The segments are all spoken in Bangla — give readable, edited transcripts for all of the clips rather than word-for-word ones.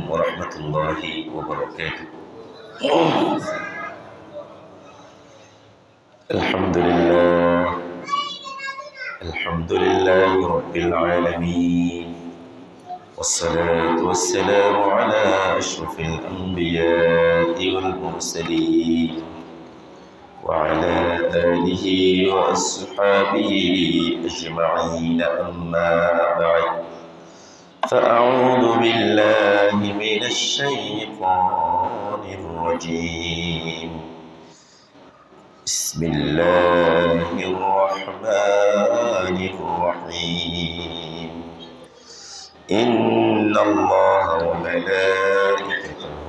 ورحمة الله وبركاته. الحمد لله رب العالمين، والصلاة والسلام على أشرف الأنبياء والمرسلين وعلى آله وأصحابه أجمعين، أما بعد، فأعوذ بالله من الشيطان الرجيم. بسم الله الرحمن الرحيم. إن الله وملائكته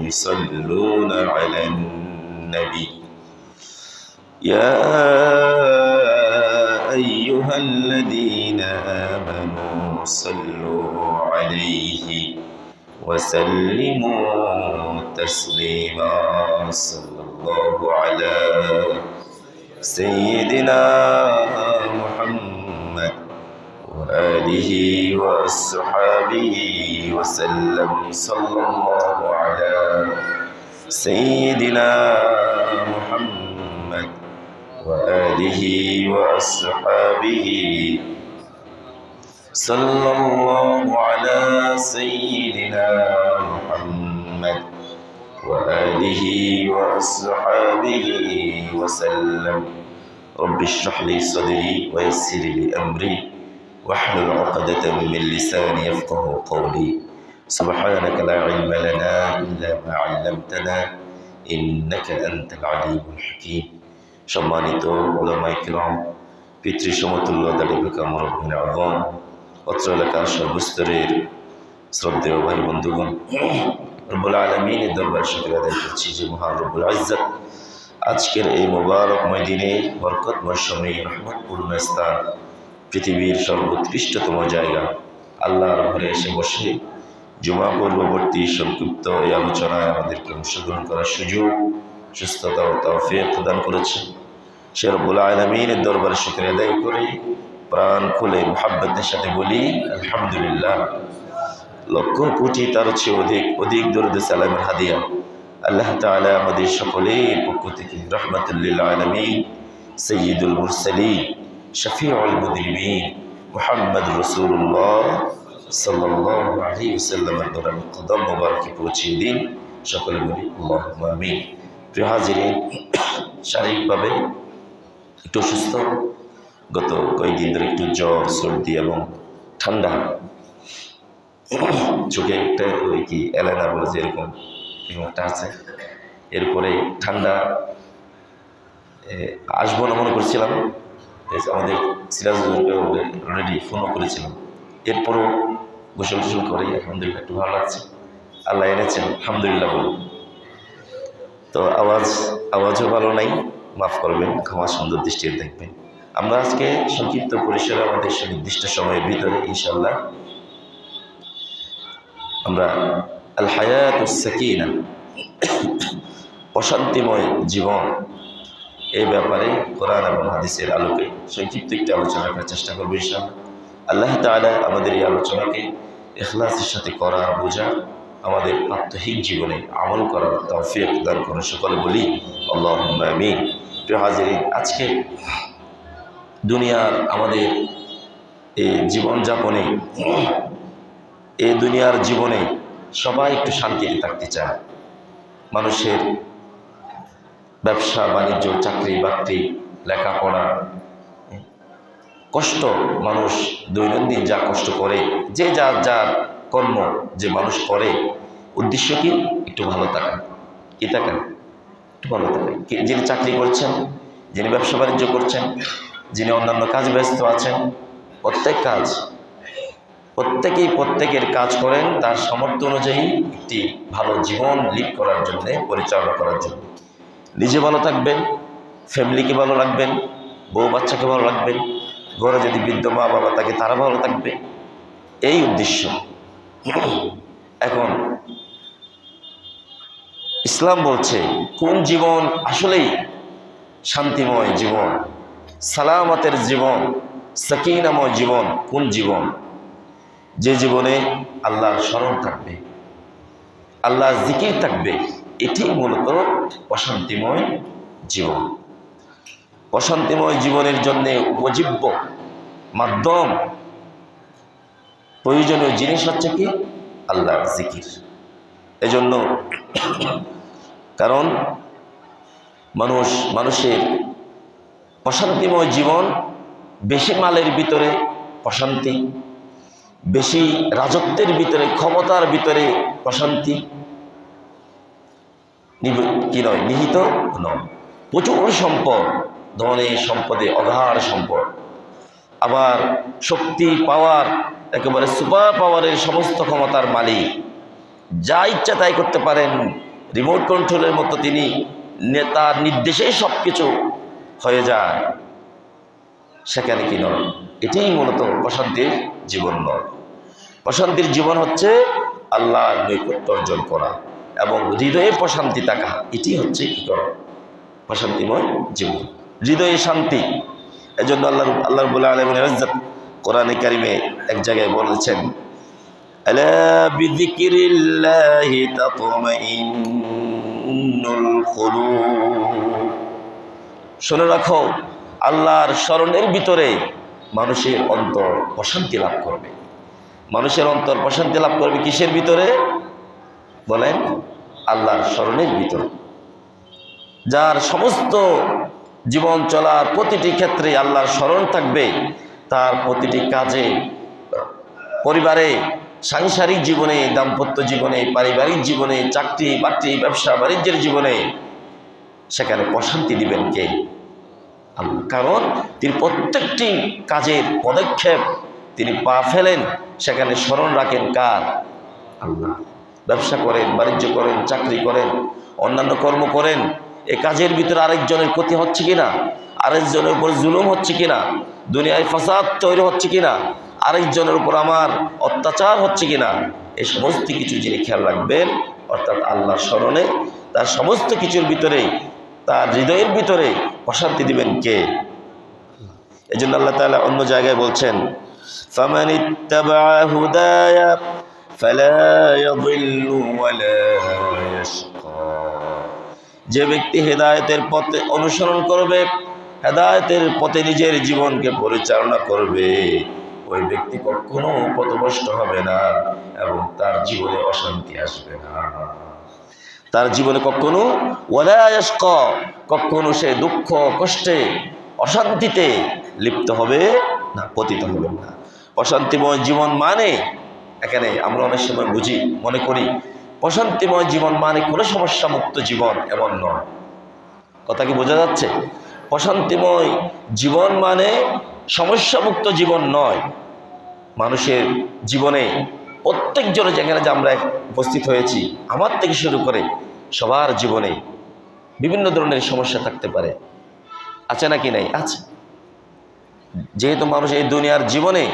يصلون على النبي يا أيها الذين آمنوا صلوا عليه وسلموا تسليما. صلى الله على سيدنا محمد وآله وأصحابه وسلم. صلى الله على سيدنا محمد وآله وأصحابه. صلى الله على سيدنا محمد وآله وأصحابه وسلم. رب اشرح لي صدري ويسر لي أمري واحلل عقدة من لساني يفقه قولي. سبحانك لا علم لنا إلا ما علمتنا إنك أنت العليم الحكيم. সম্মানিত উলামায়ে কিরাম, পিতৃ সমতুল্য দাড়িপাকা মুরব্বিন আযম, অত্র এলাকার সর্বস্তরের শ্রদ্ধেয় ভাই বন্ধুগণ, রব্বুল আলামিনের দরবারে শুকরিয়া আদায় করছি যে মহান রব্বুল ইজ্জত আজকের এই মোবারকময় দিনে, বরকতময় সময়ে, রহমতপূর্ণ স্থান, পৃথিবীর সর্বোৎকৃষ্টতম জায়গা আল্লাহর ঘরে এসে বসে জুমা পূর্ববর্তী সংক্ষিপ্ত এই আলোচনায় আমাদেরকে অংশগ্রহণ করার সুযোগ, সুস্থতা ও তৌফিক প্রদান করেছে। সে রব্বুল আলামিনের দরবারে শুকরিয়া আদায় করে প্রাণ খুলে মুহাব্বতের সাথে বলি আলহামদুলিল্লাহ। লক্ষ কোটি তার চেয়ে অধিক দরুদ সালামের হাদিয়া আল্লাহ তাআলা আমাদের সকলের পক্ষ থেকে রাহমাতুল লিল আলামিন সাইয়্যিদুল মুরসালিন শফিউল মুযনিবিন মুহাম্মদ রাসূলুল্লাহ সাল্লাল্লাহু আলাইহি ওয়াসাল্লামের দরবারে কদম মোবারকে পৌঁছে দিন। সকলে বলি আল্লাহুম্মা আমিন। প্রিয় হাজিরিন, শারীরিকভাবে একটু অসুস্থ, গত কয়েকদিন ধরে একটু জ্বর, সর্দি এবং ঠান্ডা, চোখে একটা ওই কি এলানা বলে যে এরকম একটা আছে। এরপরে ঠান্ডা আসবো না মনে করছিলাম, আমাদের সিরাজকে অলরেডি ফোনও করেছিলাম। এরপরও গোসল টোসল করে আলহামদুলিল্লাহ একটু ভালো লাগছে। আল্লাহ এনেছেন, আলহামদুলিল্লাহ বলুন। তো আওয়াজও ভালো নাই, মাফ করবেন, ক্ষমা সুন্দর দৃষ্টিতে দেখবেন। আমরা আজকে সংক্ষিপ্ত পরিসরে আমাদের নির্দিষ্ট সময়ের ভিতরে ইনশাআল্লাহ আমরা আল হায়াতুস সাকিনা, অশান্তিময় জীবন, এই ব্যাপারে কোরআন এবং হাদিসের আলোকে সংক্ষিপ্ত একটি আলোচনা করার চেষ্টা করবো ইনশাআল্লাহ। আল্লাহ তাআলা আমাদের এই আলোচনাকে ইখলাসের সাথে করা, বোঝা, আমাদের আত্মহিক জীবনে আমল করার তৌফিক দান করুন। সকলে বলি আল্লাহুম্মা আমিন। প্রিয় হাজিরিন, আজকে দুনিয়ার আমাদের এই জীবনযাপনে, এই দুনিয়ার জীবনে সবাই একটু শান্তিতে থাকতে চায়। মানুষের ব্যবসা বাণিজ্য, চাকরি বাকরি, লেখাপড়া, কষ্ট, মানুষ দৈনন্দিন যা কষ্ট করে, যে যার কর্ম যে মানুষ করে, উদ্দেশ্য কি? একটু ভালো থাকা। কি থাকেন? একটু ভালো থাকেন। যিনি চাকরি করছেন, যিনি ব্যবসা বাণিজ্য করছেন, যিনি অন্যান্য কাজে ব্যস্ত আছেন, প্রত্যেকের কাজ করেন তার সামর্থ্য অনুযায়ী একটি ভালো জীবন লিড করার জন্য, পরিচালনা করার জন্য। নিজে ভালো থাকবেন, ফ্যামিলিকে ভালো রাখবেন, বউ বাচ্চাকে ভালো রাখবেন, ঘরে যদি বৃদ্ধ মা বাবা থাকে তারা ভালো থাকবে, এই উদ্দেশ্য। এখন ইসলাম বলছে কোন জীবন আসলেই শান্তিময় জীবন, সালামতের জীবন, সাকিনাময় জীবন। কোন জীবন? যে জীবনে আল্লাহর স্মরণ থাকবে, আল্লাহ জিকির থাকবে, এটি মূলত প্রশান্তিময় জীবন। প্রশান্তিময় জীবনের জন্য উপজীব্য মাধ্যম, প্রয়োজনীয় জিনিস হচ্ছে কি? আল্লাহর জিকির। এজন্য কারণ মানুষের প্রশান্তিময় জীবন, বেশি মালের ভিতরে প্রশান্তি, বেশি রাজত্বের ভিতরে, ক্ষমতার ভিতরে প্রশান্তি কি নয়, নিহিত নয়। প্রচুর সম্পদ, ধনে সম্পদে অগাধ সম্পদ, আবার শক্তি, পাওয়ার, একেবারে সুপার পাওয়ারের সমস্ত ক্ষমতার মালিক, যা ইচ্ছা তাই করতে পারেন, রিমোট কন্ট্রোলের মতো তিনি, নেতার নির্দেশেই সব কিছু হয়ে যায়, সেখানে কি নয়? এটাই মূলত প্রশান্তির জীবন নয়। প্রশান্তির জীবন হচ্ছে আল্লাহর নৈকট্য অর্জন করা এবং হৃদয়ে প্রশান্তি থাকা, এটি হচ্ছে কি করা? প্রশান্তিময় জীবন, হৃদয়ে শান্তি। এজন্য আল্লাহ রাব্বুল আলামিন ইজ্জত কোরআনে কারিমে এক জায়গায় বলেছেন, আলা বিযিকরিল্লাহি তাতমাইন্নুল কুলুব। শুনে রাখো, আল্লাহর স্মরণের ভিতরে মানুষের অন্তর প্রশান্তি লাভ করবে। মানুষের অন্তর প্রশান্তি লাভ করবে কিসের ভিতরে বলেন? আল্লাহর স্মরণের ভিতরে। যার সমস্ত জীবন চলার প্রতিটি ক্ষেত্রে আল্লাহর স্মরণ থাকবে, তার প্রতিটি কাজে, পরিবারে, সাংসারিক জীবনে, দাম্পত্য জীবনে, পারিবারিক জীবনে, চাকরি বাকরি, ব্যবসা বাণিজ্যের জীবনে, সেখানে প্রশান্তি দিবেন কে? আল্লাহ। কারণ তিনি প্রত্যেকটি কাজের পদক্ষেপ তিনি পা ফেলেন, সেখানে স্মরণ রাখেন কার? আল্লাহ। ব্যবসা করেন, বাণিজ্য করেন, চাকরি করেন, অন্যান্য কর্ম করেন, এই কাজের ভিতরে আরেকজনের ক্ষতি হচ্ছে কিনা, আরেকজনের উপর জুলুম হচ্ছে কিনা, দুনিয়ায় ফাসাদ তৈরি হচ্ছে কিনা, আরেকজনের উপর আমার অত্যাচার হচ্ছে কিনা, এই সমস্ত কিছু যিনি খেয়াল রাখবেন, অর্থাৎ আল্লাহ স্মরণে তার সমস্ত কিছুর ভিতরে, তার হৃদয়ের ভিতরে প্রশান্তি দিবেন কে? এই জন্য আল্লাহ তাআলা অন্য জায়গায় বলছেন, ফামান ইত্তাবা'a হুদায়া ফালা ইয়াদিল্লু ওয়ালা ইয়াশকা। যে ব্যক্তি হেদায়েতের পথে অনুসরণ করবে, হেদায়েতের পথে নিজের জীবনকে পরিচালনা করবে, ওই ব্যক্তি কখনো পথভ্রষ্ট হবে না এবং তার জীবনে অশান্তি আসবে না। তার জীবনে কখনো ওয়ালা ইয়াশকা, কখনো সে দুঃখ, কষ্টে, অশান্তিতে লিপ্ত হবে না, পতিত হবে না। প্রশান্তিময় জীবন মানে, এখানে আমরা অনেক সময় বুঝি, মনে করি প্রশান্তিময় জীবন মানে কোনো সমস্যা মুক্ত জীবন, এমন নয়। কথা কি বোঝা যাচ্ছে? প্রশান্তিময় জীবন মানে সমস্যা মুক্ত জীবন নয়। মানুষের জীবনে প্রত্যেকজনে, যেখানে যে আমরা উপস্থিত হয়েছি, আমার থেকে শুরু করে সবার জীবনে বিভিন্ন ধরনের সমস্যা থাকতে পারে, আছে নাকি নাই? আছে। যেহেতু মানুষ এই দুনিয়ার জীবনে,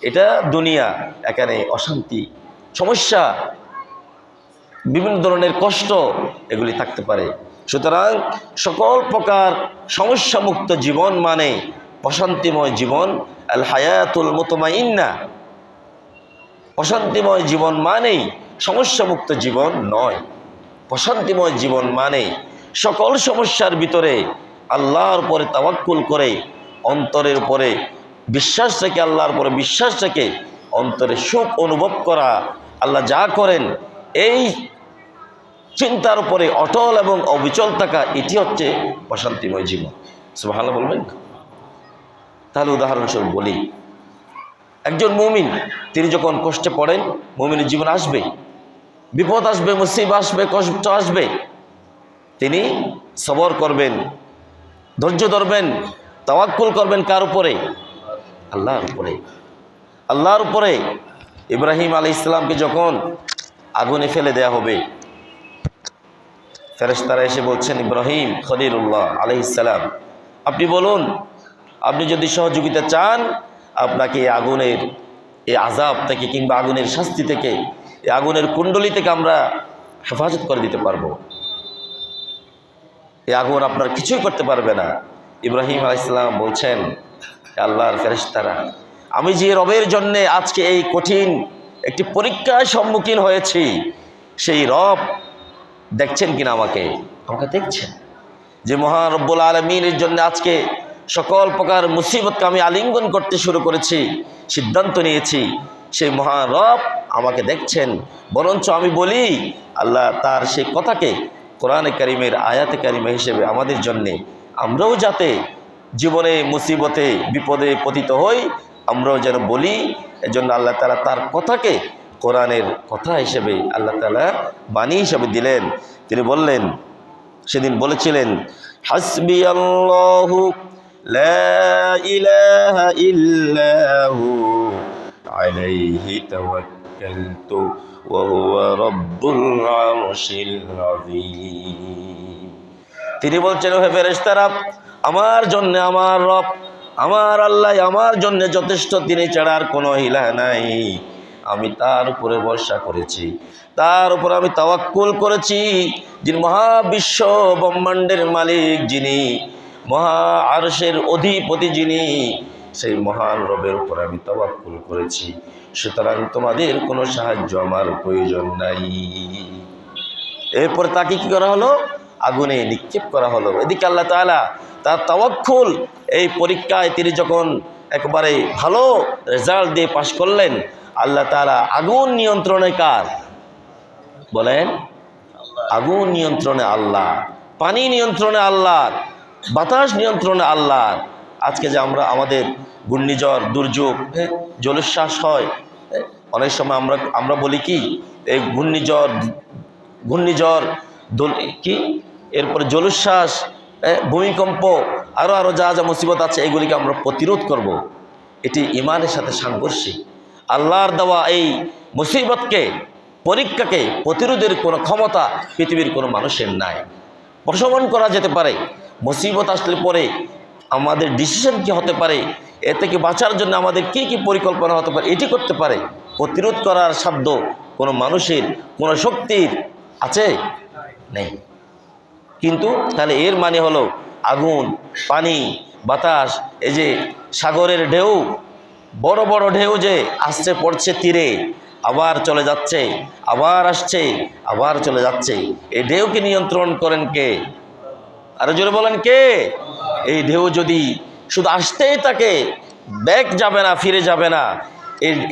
এটা দুনিয়া, এখানে অশান্তি, সমস্যা, বিভিন্ন ধরনের কষ্ট এগুলি থাকতে পারে। সুতরাং সকল প্রকার সমস্যা মুক্ত জীবন মানে প্রশান্তিময় জীবন, আল হায়াতুল মুতমাইন্না। প্রশান্তিময় জীবন মানেই সমস্যা মুক্ত জীবন নয়। প্রশান্তিময় জীবন মানে সকল সমস্যার ভিতরে আল্লাহর উপরে তাওয়াক্কুল করে, অন্তরের উপরে বিশ্বাস রেখে, আল্লাহর উপরে বিশ্বাস রেখে অন্তরে সুখ অনুভব করা, আল্লাহ যা করেন এই চিন্তার উপরে অটল এবং অবিচল থাকা, এটি হচ্ছে প্রশান্তিময় জীবন। সুবহানাল্লাহ বলবেন? তাহলে উদাহরণস্বরূপ বলি, একজন মুমিন তিনি যখন কষ্টে পড়েন, মুমিনের জীবন আসবে, বিপদ আসবে, মুসিবত আসবে, কষ্ট আসবে, তিনি সবর করবেন, ধৈর্য ধরবেন, তাওয়াক্কুল করবেন কার উপরে? আল্লাহর উপরে। আল্লাহর উপরে। ইব্রাহিম আলাইহিস সালামকে যখন আগুনে ফেলে দেয়া হবে, ফেরেশতারা এসে বলছেন, ইব্রাহিম খলিলুল্লাহ আলাইহিস সালাম, আপনি বলুন, আপনি যদি সহযোগিতা চান, আপনাকে আগুনের এই আযাব থেকে, কিংবা আগুনের শাস্তি থেকে, এই আগুনের কুণ্ডলী থেকে আমরা হেফাজত করে দিতে পারবো। এই আগুন আপনার কিছুই করতে পারবে না। ইব্রাহিম আলাইহিস সালাম বলছেন, আল্লাহর ফেরেশতারা, আমি যে রবের জন্যে আজকে এই কঠিন একটি পরীক্ষার সম্মুখীন হয়েছি, সেই রব দেখছেন কিনা আমাকে দেখছেন। যে মহান রব্বুল আলামিনের জন্য আজকে সকল প্রকার মুসিবতকে আমি আলিঙ্গন করতে শুরু করেছি, সিদ্ধান্ত নিয়েছি, সেই মহান রব আমাকে দেখছেন। বরঞ্চ আমি বলি আল্লাহ তার সেই কথাকে কোরআনে কারিমের আয়াতে কারিমা হিসেবে আমাদের জন্যে, আমরাও যাতে জীবনে মুসিবতে বিপদে পতিত হই আমরাও যেন বলি। এজন্য আল্লাহ তাআলা তার কথাকে কোরআনের কথা হিসেবে আল্লাহ তাআলা বাণী হিসেবে দিলেন। তিনি বললেন, সেদিন বলেছিলেন, হাসবি আল্লাহু লা ইলাহা ইল্লাহু আলাইহি তাওয়াক্কালতু ওয়া হুয়া রাব্বুল আরশিল আযীম। তিনি বলছেন, হে ফেরেশতারা, আমার জন্য আমার রব, আমার আল্লাহ আমার জন্য যথেষ্ট, তিনি ছাড়া আর কোনো ইলাহ নাই। আমি তার উপরে ভরসা করেছি, তার উপর আমি তাওয়াক্কুল করেছি। যিনি মহাবিশ্ব ব্রহ্মাণ্ডের মালিক, যিনি মহা আরশের অধিপতি, যিনি সেই মহান রবের উপর আমি তাওয়াক্কুল করেছি। সুতরাং তোমাদের কোনো সাহায্য আমার প্রয়োজন নাই। এরপর তাকে কি করা হলো? আগুনে নিক্ষেপ করা হলো। এদিকে আল্লাহ তাআলা তার তাওয়াক্কুল এই পরীক্ষায় তিনি যখন একেবারে ভালো রেজাল্ট দিয়ে পাশ করলেন, আল্লাহ তাআলা আগুন নিয়ন্ত্রণে কার বলেন? আগুন নিয়ন্ত্রণে আল্লাহ, পানি নিয়ন্ত্রণে আল্লাহ, বাতাস নিয়ন্ত্রণে আল্লাহ। আজকে যে আমরা আমাদের ঘূর্ণিঝড়, দুর্যোগ, জলোচ্ছ্বাস হয়, অনেক সময় আমরা বলি কি এই ঘূর্ণিঝড় কি, এরপরে জলোচ্ছ্বাস, ভূমিকম্প, আরও যা যা মুসিবত আছে এগুলিকে আমরা প্রতিরোধ করব। এটি ইমানের সাথে সাংঘর্ষিক। আল্লাহর দেওয়া এই মুসিবতকে, পরীক্ষাকে প্রতিরোধের কোনো ক্ষমতা পৃথিবীর কোনো মানুষের নাই। প্রশমন করা যেতে পারে, মুসিবত আসলে পরে আমাদের ডিসিশন কি হতে পারে, এ থেকে বাঁচার জন্য আমাদের কি কি পরিকল্পনা হতে পারে, এটি করতে পারে। প্রতিরোধ করার সাধ্য কোনো মানুষের, কোনো শক্তির আছে? নেই। কিন্তু তাহলে এর মানে হলো আগুন, পানি, বাতাস, এই যে সাগরের ঢেউ, বড় বড় ঢেউ যে আসছে পড়ছে তীরে, আবার চলে যাচ্ছে, আবার আসছে, আবার চলে যাচ্ছে, এই ঢেউকে নিয়ন্ত্রণ করেন কে? আরো জোরে বলেন কে? এই ঢেউ যদি শুধু আসতেই থাকে, ব্যাক যাবে না, ফিরে যাবে না,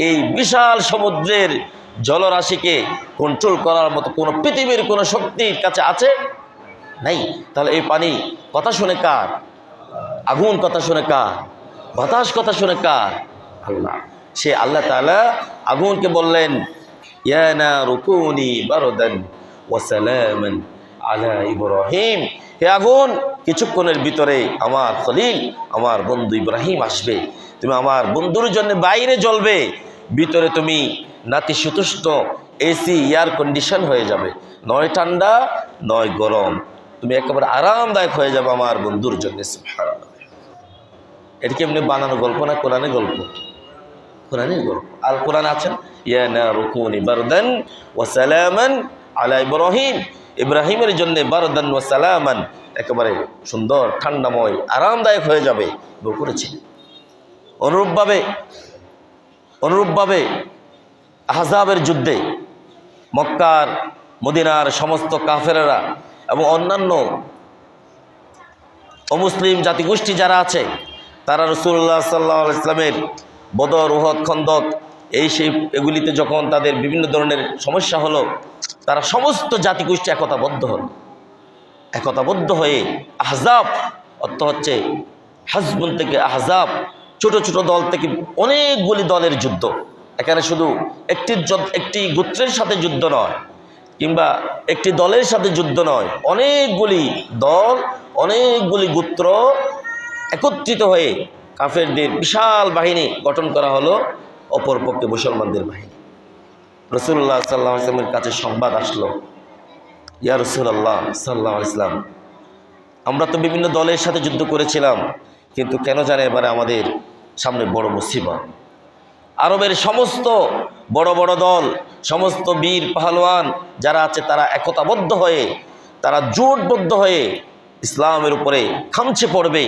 এই বিশাল সমুদ্রের জলরাশিকে কন্ট্রোল করার মতো কোনো পৃথিবীর কোনো শক্তির কাছে আছে? নাই। তাহলে এই পানি কথা শুনে কার? আগুন কথা শুনে কার? বাতাস কথা শুনে কার? আল্লাহ। সে আল্লাহ তাআলা আগুনকে বললেন, ইয়া নারু কুনি বারদান ওয়া সালামান আলা ইব্রাহিম। হে আগুন, কিছুক্ষণের ভিতরে আমার খলিল, আমার বন্ধু ইব্রাহিম আসবে, তুমি আমার বন্ধুর জন্য বাইরে জ্বলবে, ভিতরে তুমি নাতিশীতোষ্ণ এসি এয়ার কন্ডিশন হয়ে যাবে, নয় ঠান্ডা নয় গরম, তুমি একেবারে আরামদায়ক হয়ে যাবে আমার বন্ধুর জন্য। সুবহানাল্লাহ। এটা কি এমনি বানানো গল্প না কোরআনের গল্প? কোরআনের গল্প। আল কোরআন আছেন, ইয়া নারু কুনি বারদান ওয়া সালামান আলা ইব্রাহিম, ইব্রাহিমের জন্য বারদান ওয়া সালামান, একেবারে সুন্দর ঠান্ডাময় আরামদায়ক হয়ে যাবে করেছি। অনুরূপভাবে আহজাবের যুদ্ধে মক্কার মদিনার সমস্ত কাফেরেরা এবং অন্যান্য অমুসলিম জাতিগোষ্ঠী যারা আছে, তারা রাসূলুল্লাহ সাল্লাল্লাহু আলাইহি ওয়াসাল্লামের বদর, উহুদ, খন্দক এগুলিতে যখন তাদের বিভিন্ন ধরনের সমস্যা হলো, তারা সমস্ত জাতিগোষ্ঠী একতাবদ্ধ হয়ে আহজাব, অর্থ হচ্ছে হাজবুন থেকে আহজাব, ছোট ছোট দল থেকে অনেকগুলি দলের যুদ্ধ। এখানে শুধু একটি গোত্রের সাথে যুদ্ধ নয়, কিংবা একটি দলের সাথে যুদ্ধ নয়, অনেকগুলি দল, অনেকগুলি গোত্র একত্রিত হয়ে কাফেরদের বিশাল বাহিনী গঠন করা হলো, অপরপক্ষে মুসলমানদের বাহিনী। রাসূলুল্লাহ সাল্লাল্লাহু আলাইহি ওয়াসাল্লামের কাছে সংবাদ আসলো, ইয়া রাসূলুল্লাহ সাল্লাল্লাহু আলাইহি ওয়াসাল্লাম, আমরা তো বিভিন্ন দলের সাথে যুদ্ধ করেছিলাম, কিন্তু কেন জানে এবারে আমাদের সামনে বড় মুসিবত। আরবের সমস্ত বড় বড় দল, সমস্ত বীর পাহলওয়ান যারা আছে, তারা একতাবদ্ধ হয়ে, তারা জোটবদ্ধ হয়ে ইসলামের উপরে খামচে পড়বে,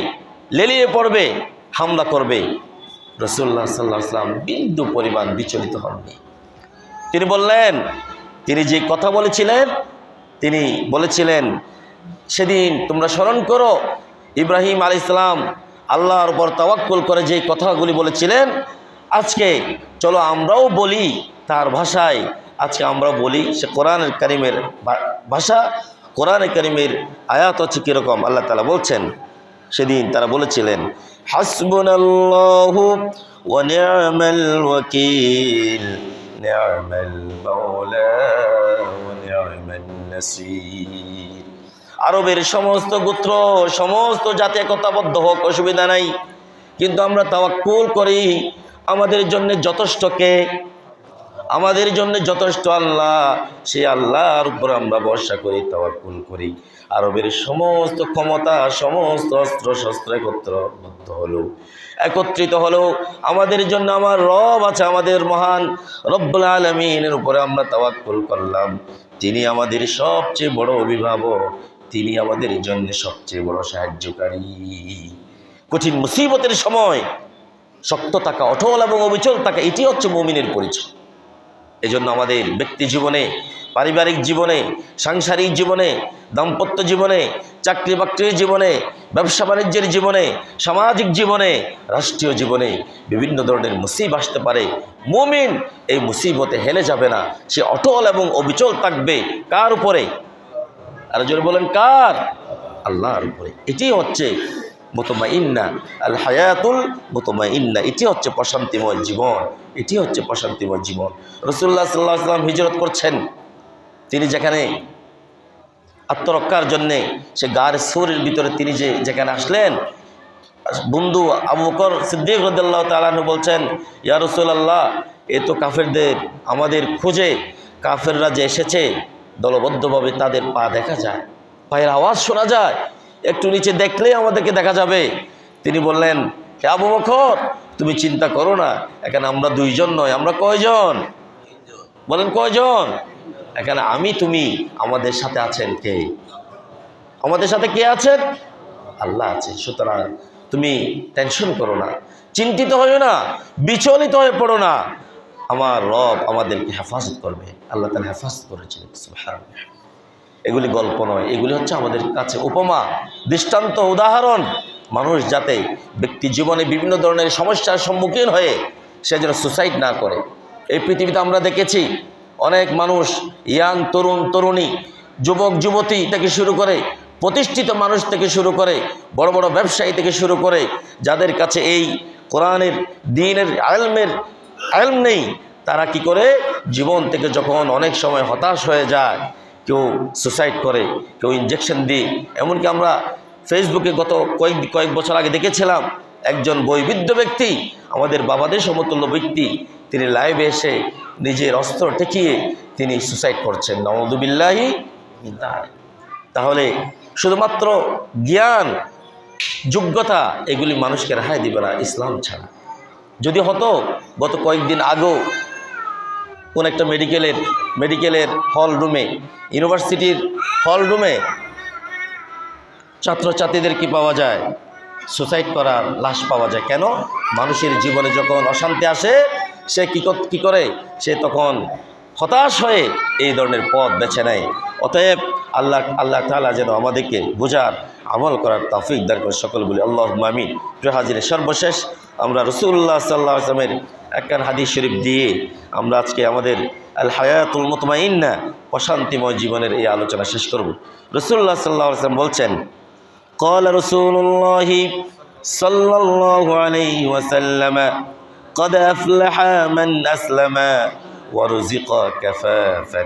লেলিয়ে পড়বে, হামলা করবে। রাসূলুল্লাহ সাল্লাল্লাহু আলাইহি ওয়াসাল্লাম বিন্দু পরিমাণ বিচলিত হননি। তিনি বললেন, তিনি যে কথা বলেছিলেন, তিনি বলেছিলেন সেদিন তোমরা স্মরণ করো ইব্রাহিম আলাইহিস সালাম আল্লাহর উপর তাওয়াক্কুল করে যে কথাগুলি বলেছিলেন, আজকে চলো আমরাও বলি তার ভাষায়। আজকে আমরা বলি, সে কোরআনুল কারীমের ভাষা, কোরআনুল কারীমের আয়াত হচ্ছে কীরকম আল্লাহ তাআলা বলছেন। সেদিন তারা বলেছিলেন, হাসবুনাল্লাহু ওয়া নি'মাল ওয়াকিল, নি'মাল মাওলা ওয়া নি'মান নাসির। আরবের সমস্ত গোত্র, সমস্ত জাতি একতাবদ্ধ হোক, অসুবিধা নাই, কিন্তু আমরা তাওয়াক্কুল করি আমাদের জন্য যথেষ্ট কে? আমাদের জন্য যথেষ্ট আল্লাহ। সেই আল্লাহর উপর আমরা ভরসা করি, তাওয়াক্কুল করি। আরবের সমস্ত ক্ষমতা, সমস্ত অস্ত্র শস্ত্র একত্রিত হলো আমাদের জন্য আমার রব আছে, আমাদের মহান রব্বুল আলামিনের উপরে আমরা তাওয়াক্কুল করলাম। তিনি আমাদের সবচেয়ে বড় অভিভাবক, তিনি আমাদের জন্য সবচেয়ে বড় সাহায্যকারী। কঠিন মুসিবতের সময় শক্ত থাকা, অটল এবং অবিচল থাকা, এটি হচ্ছে মুমিনের পরিচয়। এজন্য আমাদের ব্যক্তি জীবনে, পারিবারিক জীবনে, সাংসারিক জীবনে, দাম্পত্য জীবনে, চাকরি বাকরির জীবনে, ব্যবসা বাণিজ্যের জীবনে, সামাজিক জীবনে, রাষ্ট্রীয় জীবনে বিভিন্ন ধরনের মুসিবত আসতে পারে। মুমিন এই মুসিবতে হেলে যাবে না, সে অটল এবং অবিচল থাকবে। কার উপরে? আর জোরে বলেন, কার? আল্লাহর উপরে। এটি হচ্ছে মুতমাইন্না, আল হায়াতুল মুতমাইন্না। এটি হচ্ছে প্রশান্তিময় জীবন, এটি হচ্ছে প্রশান্তিময় জীবন। রাসূলুল্লাহ সাল্লাল্লাহু আলাইহি ওয়াসাল্লাম হিজরত করছেন, তিনি যেখানে আত্মরক্ষার জন্যে সে গার সুরের ভিতরে তিনি যেখানে আসলেন, বন্ধু আবু বকর সিদ্দিক রাদিয়াল্লাহু তাআলা আনহু বলছেন, ইয়া রাসূলুল্লাহ, এ তো কাফেরদের, আমাদের খোঁজে কাফেররা যে এসেছে দলবদ্ধভাবে, তাদের পা দেখা যায়, পায়ের আওয়াজ শোনা যায়, একটু নিচে দেখলেই আমাদেরকে দেখা যাবে। তিনি বললেন, হে আবু বকর, তুমি চিন্তা করো না, এখানে আমরা দুইজন নয়, আমরা কয়জন? বলেন কয়জন? এখানে আমি তুমি, আমাদের সাথে আছেন কে? আমাদের সাথে কে আছেন? আল্লাহ আছে। সুতরাং তুমি টেনশন করো না, চিন্তিত হয়ো না, বিচলিত হয়ে পড়ো না। আমার রব আমাদেরকে হেফাজত করবে। আল্লাহ তাআলা হেফাজত করেছিলেন। সুবহানাল্লাহ। এগুলি গল্প নয়, এগুলি হচ্ছে আমাদের কাছে উপমা, দৃষ্টান্ত, উদাহরণ। মানুষ যাতে ব্যক্তি জীবনে বিভিন্ন ধরনের সমস্যার সম্মুখীন হয়ে সে যেন সুসাইড না করে। এই পৃথিবীতে আমরা দেখেছি অনেক মানুষ, ইয়াং তরুণ তরুণী, যুবক যুবতী থেকে শুরু করে, প্রতিষ্ঠিত মানুষ থেকে শুরু করে, বড় বড় ব্যবসায়ী থেকে শুরু করে, যাদের কাছে এই কোরআনের দ্বীনের ইলম নেই, তারা কি করে জীবন থেকে যখন অনেক সময় হতাশ হয়ে যায়, কেউ সুসাইড করে, কেউ ইনজেকশন দিয়ে। এমনকি আমরা ফেসবুকে গত কয়েক বছর আগে দেখেছিলাম একজন বৈবিধ্য ব্যক্তি, আমাদের বাবাদের সমতুল্য ব্যক্তি, তিনি লাইভে এসে নিজের অস্ত্র ঠেকিয়ে তিনি সুসাইড করছেন। নাউযুবিল্লাহি মিন যালিক। তাহলে শুধুমাত্র জ্ঞান, যোগ্যতা এগুলি মানুষকে রেহাই দিবে না ইসলাম ছাড়া। যদি হতো, গত কয়েকদিন আগেও কোন একটা মেডিকেলের হল রুমে, ইউনিভার্সিটির হল রুমে ছাত্রছাত্রীদের কি পাওয়া যায়? সুসাইড করার লাশ পাওয়া যায়। কেন? মানুষের জীবনে যখন অশান্তি আসে, সে কি করে? সে তখন হতাশ হয়ে এই ধরনের পথ বেছে নেয়। অতএব আল্লাহ তাআলা যেন আমাদেরকে বোঝার, আমল করার তৌফিক দান করে। সকল বলি আল্লাহুম্মা আমিন। প্রিয় হাজির, সর্বশেষ আমরা রাসূলুল্লাহ সাল্লাল্লাহু আলাইহি ওয়াসাল্লামের একখান হাদিস শরীফ দিয়ে আমরা আজকে আমাদের আল হায়াতুল মুতমাইন্না, প্রশান্তিময় জীবনের এই আলোচনা শেষ করব। রাসূলুল্লাহ সাল্লাল্লাহু আলাইহি ওয়াসাল্লাম বলছেন, قال رسول الله صلى الله عليه وسلم قد أفلح من أسلم ورزق كفافا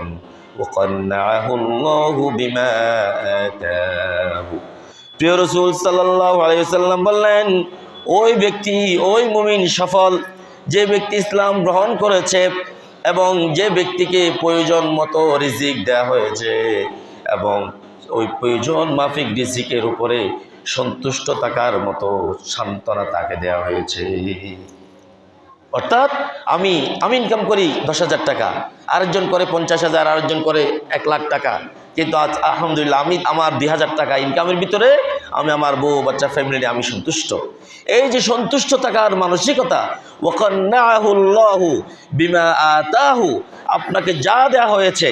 وقنعه الله بما آتاه। প্রিয় রাসূল সাল্লাল্লাহু আলাইহি ওয়াসাল্লাম বললেন, ওই ব্যক্তি, ওই মুমিন সফল, যে ব্যক্তি ইসলাম গ্রহণ করেছে এবং যে ব্যক্তিকে প্রয়োজন মতো রিজিক দেওয়া হয়েছে এবং ওই প্রয়োজন মাফিক রিজিকের উপরে সন্তুষ্ট থাকার মতো সান্ত্বনা তাকে দেওয়া হয়েছে। অর্থাৎ আমি ইনকাম করি 10,000 টাকা, আরেকজন করে 50,000, আরেকজন করে 1 লাখ টাকা, কিন্তু আজ আলহামদুলিল্লাহ আমি আমার 2,000 টাকা ইনকামের ভিতরে আমি আমার বউ বাচ্চা ফ্যামিলি আমি সন্তুষ্ট। এই যে সন্তুষ্ট থাকার মানসিকতা, ওয়াকান্নাহুল্লাহু বিমা আতাহু, আপনাকে যা দেয়া হয়েছে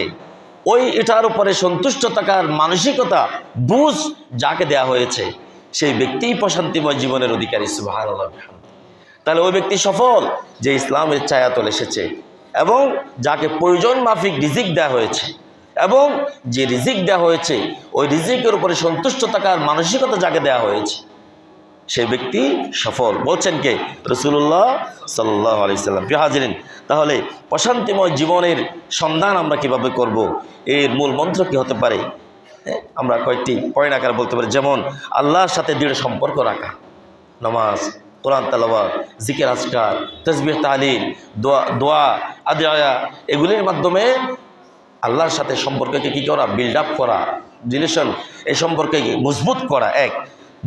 ওই এটার উপরে সন্তুষ্ট থাকার মানসিকতা, বুঝ যাকে দেয়া হয়েছে, সেই ব্যক্তিই প্রশান্তিময় জীবনের অধিকারী। সুবহানাল্লাহ। তাহলে ওই ব্যক্তি সফল যে ইসলামের ছায়াতলে এসেছে এবং যাকে প্রয়োজন মাফিক রিজিক দেওয়া হয়েছে, এবং যে রিজিক দেওয়া হয়েছে ওই রিজিকের উপরে সন্তুষ্ট থাকার মানসিকতা যাকে দেওয়া হয়েছে, সেই ব্যক্তি সফল। বলছেন কে? রাসূলুল্লাহ সাল্লাল্লাহু আলাইহি সাল্লাম। প্রিয় হাজিরিন, তাহলে প্রশান্তিময় জীবনের সন্ধান আমরা কিভাবে করব? এর মূল মন্ত্র কি হতে পারে? আমরা কয়েকটি পয়েন্ট আকারে বলতে পারি। যেমন আল্লাহর সাথে দৃঢ় সম্পর্ক রাখা, নামাজ, কোরআন তেলাওয়াত, জিকির আজকার, তাসবিহ তাহলিল, দোয়া আদিয়া, এগুলির মাধ্যমে আল্লাহর সাথে সম্পর্ককে কী করা? বিল্ড আপ করা, রিলেশন, এই সম্পর্কে মজবুত করা, এক।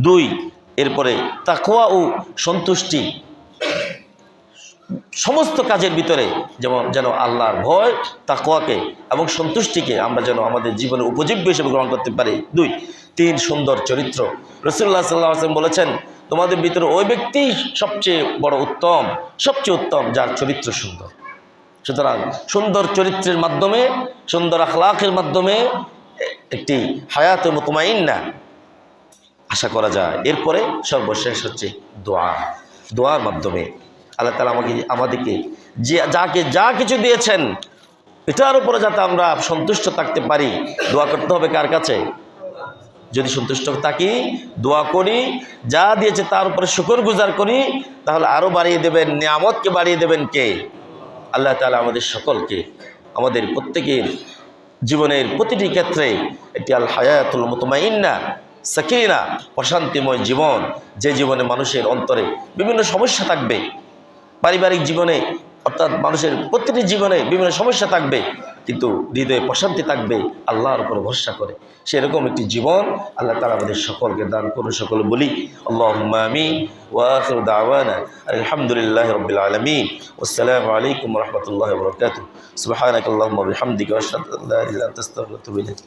দুই, এরপরে তাকওয়া ও সন্তুষ্টি, সমস্ত কাজের ভিতরে যেন আল্লাহর ভয়, তাকওয়াকে এবং সন্তুষ্টিকে আমরা যেন আমাদের জীবনে উপজীব্য হিসেবে গ্রহণ করতে পারি। দুই। তিন, সুন্দর চরিত্র। রাসূলুল্লাহ সাল্লাল্লাহু আলাইহি ওয়াসাল্লাম বলেছেন, তোমাদের ভিতরে ওই ব্যক্তি সবচেয়ে বড় উত্তম, সবচেয়ে উত্তম যার চরিত্র সুন্দর। সুতরাং সুন্দর চরিত্রের মাধ্যমে, সুন্দর আখলাকের মাধ্যমে একটি হায়াতে মুতমাইন্না আশা করা যায়। এরপরে সর্বশেষ হচ্ছে দোয়া। দোয়ার মাধ্যমে আল্লাহ তাআলা আমাদেরকে যাকে যা কিছু দিয়েছেন এটার উপরে যাতে আমরা সন্তুষ্ট থাকতে পারি, দোয়া করতে হবে কার কাছে? যদি সন্তুষ্ট থাকি, দোয়া করি, যা দিয়েছে তার উপরে শুকরগুজার করি, তাহলে আরও বাড়িয়ে দেবেন, নিয়ামতকে বাড়িয়ে দেবেন কে? আল্লাহ তাআলা আমাদের সকলকে, আমাদের প্রত্যেকের জীবনের প্রতিটি ক্ষেত্রে একটি আল হায়াতুল মুতমাইন্না সাকিনা, প্রশান্তিময় জীবন, যে জীবনে মানুষের অন্তরে বিভিন্ন সমস্যা থাকবে, পারিবারিক জীবনে অর্থাৎ মানুষের প্রতিটি জীবনে বিভিন্ন সমস্যা থাকবে, কিন্তু হৃদয়ে প্রশান্তি থাকবে আল্লাহর উপর ভরসা করে। সেরকম একটি জীবন আল্লাহ তাআলা আমাদের সকলকে দান করুন। সকলে বলি আল্লাহুম্মা আমিন। ওয়া আখিরু দাওয়ানা আলহামদুলিল্লাহি রাব্বিল আলামিন। আসসালামু আলাইকুম ওয়া রাহমাতুল্লাহি ওয়া বারাকাতুহু। সুবহানাকাল্লাহুম্মা ওয়া বিহামদিকা আশহাদু আল্লা ইলাহা ইল্লা আনতা আস্তাগফিরুকা ওয়া আতুবু ইলাইক।